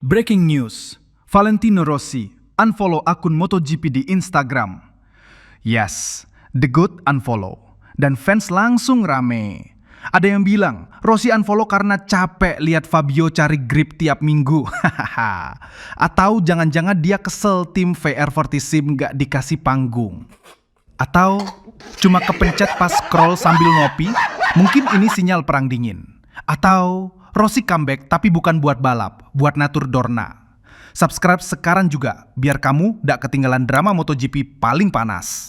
Breaking news, Valentino Rossi unfollow akun MotoGP di Instagram. Yes, the GOAT unfollow. Dan fans langsung rame. Ada yang bilang, Rossi unfollow karena capek lihat Fabio cari grip tiap minggu. Atau jangan-jangan dia kesel tim VR40 Sim gak dikasih panggung. Atau cuma kepencet pas scroll sambil ngopi. Mungkin ini sinyal perang dingin. Atau Rossi comeback tapi bukan buat balap, buat ngatur Dorna. Subscribe sekarang juga biar kamu gak ketinggalan drama MotoGP paling panas.